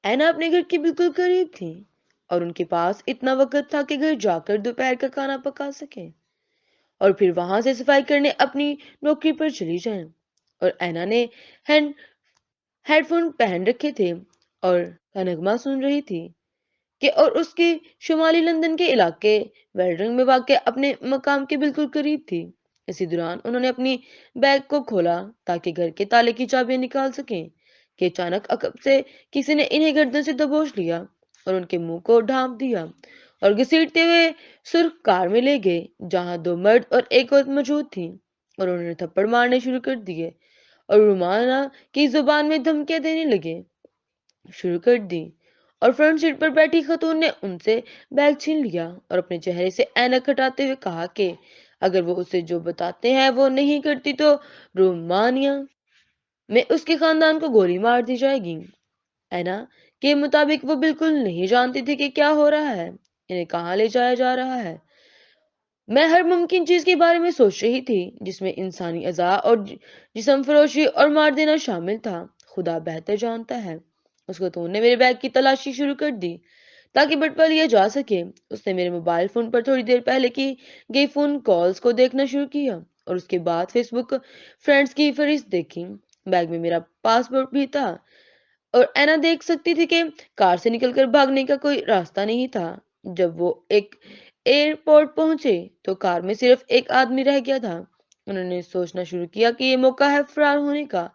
اینا اپنے گھر کے بالکل قریب تھی اور ان کے پاس اتنا وقت تھا کہ گھر جا کر دوپہر کا کھانا پکا سکیں اور پھر وہاں سے صفائی کرنے اپنی نوکری پر چلی جائیں۔ اور اینا نے ہینڈ ہیڈ فون پہن رکھے تھے اور نغمہ سن رہی تھی کہ اور اس کے شمالی لندن کے علاقے ویلڈنگ میں واقع اپنے مقام کے بالکل قریب تھی۔ اسی دوران انہوں نے اپنی بیگ کو کھولا تاکہ گھر کے تالے کی چابیاں نکال سکیں کہ اچانک عقب سے کسی نے انہیں گردن سے دبوچ لیا اور ان کے منہ کو ڈھانپ دیا اور گھسیٹتے ہوئے سرخ کار میں لے گئے جہاں دو مرد اور ایک عورت موجود تھی اور انہوں نے تھپڑ مارنے شروع کر دیے اور رومانہ کی زبان میں دھمکیاں دینے لگے شروع کر دی اور فرنٹ سیٹ پر بیٹھی خاتون نے ان سے بیگ چھین لیا اور اپنے چہرے سے اینک ہٹاتے ہوئے کہا کہ اگر وہ اسے جو بتاتے ہیں وہ نہیں کرتی تو رومانیہ میں اس کے خاندان کو گولی مار دی جائے گی۔ اینا کے مطابق وہ بالکل نہیں جانتی تھی کہ کیا ہو رہا ہے، انہیں کہاں لے جایا جا رہا ہے۔ میں ہر ممکن چیز کے بارے میں سوچ رہی تھی جس میں انسانی اعضاء اور جسم فروشی اور مار دینا شامل تھا۔ خدا بہتر جانتا ہے۔ اس کو تو نے میرے بیگ کی تلاشی شروع کر دی تاکہ بٹوا لیا جا سکے۔ اس نے میرے موبائل فون پر تھوڑی دیر پہلے کی گئی فون کالز کو دیکھنا شروع کیا اور اس کے بعد فیس بک فرینڈز کی فہرست دیکھی۔ بیگ میں میرا پاسپورٹ بھی تھا اور اینا دیکھ سکتی تھی کہ کار سے نکل کر بھاگنے کا کوئی راستہ نہیں تھا۔ جب وہ ایک ایئرپورٹ پہنچے تو کار میں صرف ایک آدمی رہ گیا تھا۔ انہوں نے سوچنا شروع کیا کہ یہ موقع ہے فرار ہونے کا۔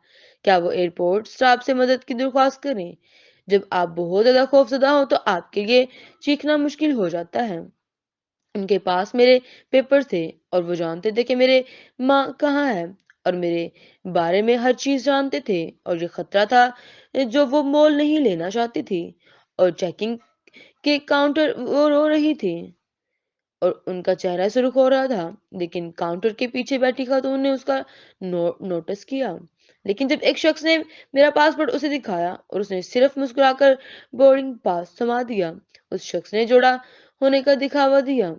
کیا وہ ایئرپورٹ اسٹاف سے مدد کی درخواست کریں؟ جب آپ بہت زیادہ خوفزدہ ہو تو آپ کے لیے چیخنا مشکل ہو جاتا ہے۔ ان کے پاس میرے پیپر تھے اور وہ جانتے تھے کہ میرے ماں کہاں ہے اور میرے بارے میں ہر چیز جانتے تھے اور یہ خطرہ تھا جو وہ مول نہیں لینا چاہتی تھی۔ اور چیکنگ کے کاؤنٹر وہ رو رہی تھی اور ان کا چہرہ سرخ ہو رہا تھا، لیکن کاؤنٹر کے پیچھے بیٹھی خاتون نے اس کا نوٹس کیا۔ لیکن جب ایک شخص نے میرا پاسپورٹ اسے دکھایا اور اس نے صرف مسکرا کر بورڈنگ پاس تھما دیا، اس شخص نے جوڑا ہونے کا دکھاوا دیا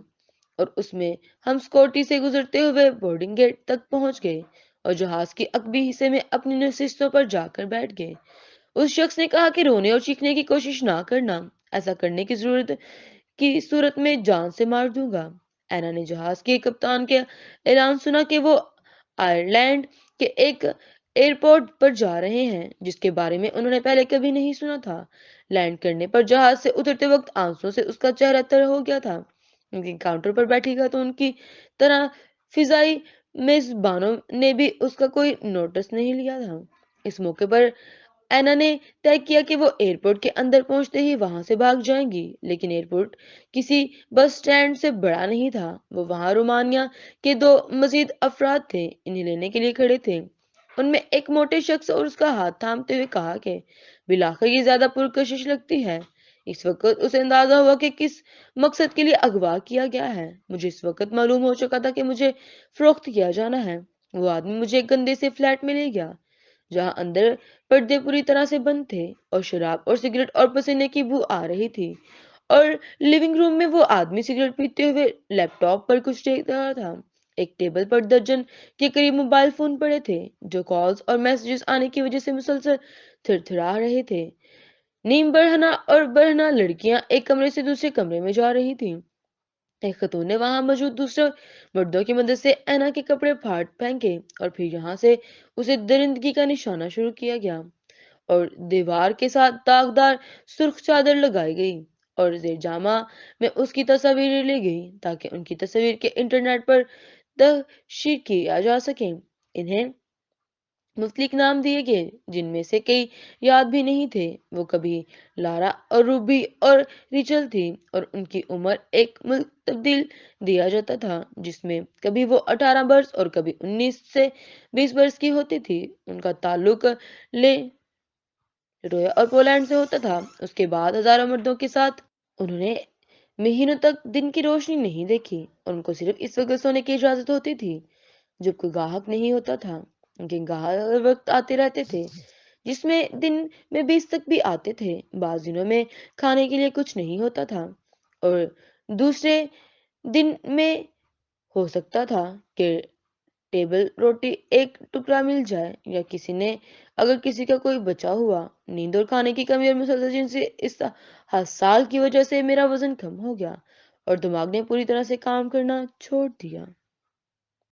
اور اس میں ہم سکورٹی سے گزرتے ہوئے بورڈنگ گیٹ تک پہنچ گئے اور جہاز کے عقبی حصے میں اپنی نشستوں پر جا کر بیٹھ گئے۔ اس شخص نے کہا کہ رونے اور چیخنے کی کوشش نہ کرنا، ایسا کرنے کی صورت میں جان سے مار دوں گا۔ اینا نے جہاز کے کپتان کے اعلان سنا کہ وہ آئرلینڈ کے ایک ایئرپورٹ پر جا رہے ہیں جس کے بارے میں انہوں نے پہلے کبھی نہیں سنا تھا۔ لینڈ کرنے پر جہاز سے اترتے وقت آنسوں سے اس کا چہرہ تر ہو گیا تھا، لیکن کاؤنٹر پر بیٹھی خاتون کی طرح فضائی میزبانوں نے بھی اس کا کوئی نوٹس نہیں لیا تھا۔ اس موقع پر اینا نے طے کیا کہ وہ ایئرپورٹ کے اندر پہنچتے ہی وہاں سے بھاگ جائیں گی، لیکن ایئرپورٹ کسی بس سٹینڈ سے بڑا نہیں تھا۔ وہ وہاں رومانیہ کے دو مزید افراد تھے، انہیں لینے کے لیے کھڑے تھے۔ ان میں ایک موٹے شخص اور اس کا ہاتھ تھامتے ہوئے کہا کہ بلاخر یہ زیادہ پرکشش لگتی ہے۔ اس وقت اسے اندازہ ہوا کہ کس مقصد کے لیے اغوا کیا گیا ہے۔ مجھے اس وقت معلوم ہو چکا تھا کہ مجھے فروخت کیا جانا ہے۔ وہ آدمی مجھے ایک گندے سے فلیٹ میں لے گیا جہاں اندر پردے پوری طرح سے بند تھے اور شراب اور سگریٹ اور پسینے کی بو آ رہی تھی، اور لیونگ روم میں وہ آدمی سگریٹ پیتے ہوئے لیپ ٹاپ پر کچھ دیکھ رہا تھا۔ ایک ٹیبل پر درجن کے قریب موبائل فون پڑے تھے جو کالز اور میسجز آنے کی وجہ سے مسلسل تھر تھرا رہے تھے۔ نیم برہنہ اور برہنہ لڑکیاں ایک کمرے سے دوسرے کمرے میں جا رہی تھیں۔ ایک خاتون نے وہاں موجود دوسرے مردوں کی مدد سے اینا کے کپڑے پھینکے اور پھر یہاں سے اسے درندگی کا نشانہ شروع کیا گیا اور دیوار کے ساتھ داغدار سرخ چادر لگائی گئی اور زیر جامہ میں اس کی تصاویر لی گئی تاکہ ان کی تصویر کے انٹرنیٹ پر تشہیر کیا جا سکے۔ انہیں مختلف نام دیے گئے جن میں سے کئی یاد بھی نہیں تھے۔ وہ کبھی لارا اور روبی اور ریچل تھی اور ان کی عمر ایک ملک تبدیل دیا جاتا تھا جس میں کبھی وہ 18 برس اور کبھی 19 سے 20 برس کی ہوتی تھی۔ ان کا تعلق لے رویا اور پولینڈ سے ہوتا تھا۔ اس کے بعد ہزاروں مردوں کے ساتھ انہوں نے مہینوں تک دن کی روشنی نہیں دیکھی اور ان کو صرف اس وقت سونے کی اجازت ہوتی تھی جب کوئی گاہک نہیں ہوتا تھا۔ ان کے گاہک ہر وقت آتے رہتے تھے، جس میں دن میں 20 تک بھی آتے تھے۔ بعض دنوں میں کھانے کے لیے کچھ نہیں ہوتا تھا اور دوسرے دن میں ہو سکتا تھا کہ ٹیبل روٹی ایک ٹکڑا مل جائے یا اگر کسی کا کوئی بچا ہوا، نیند اور کھانے کی کمی اور مسلسل جنسی استحصال کی وجہ سے میرا وزن کم ہو گیا اور دماغ نے پوری طرح سے کام کرنا چھوڑ دیا۔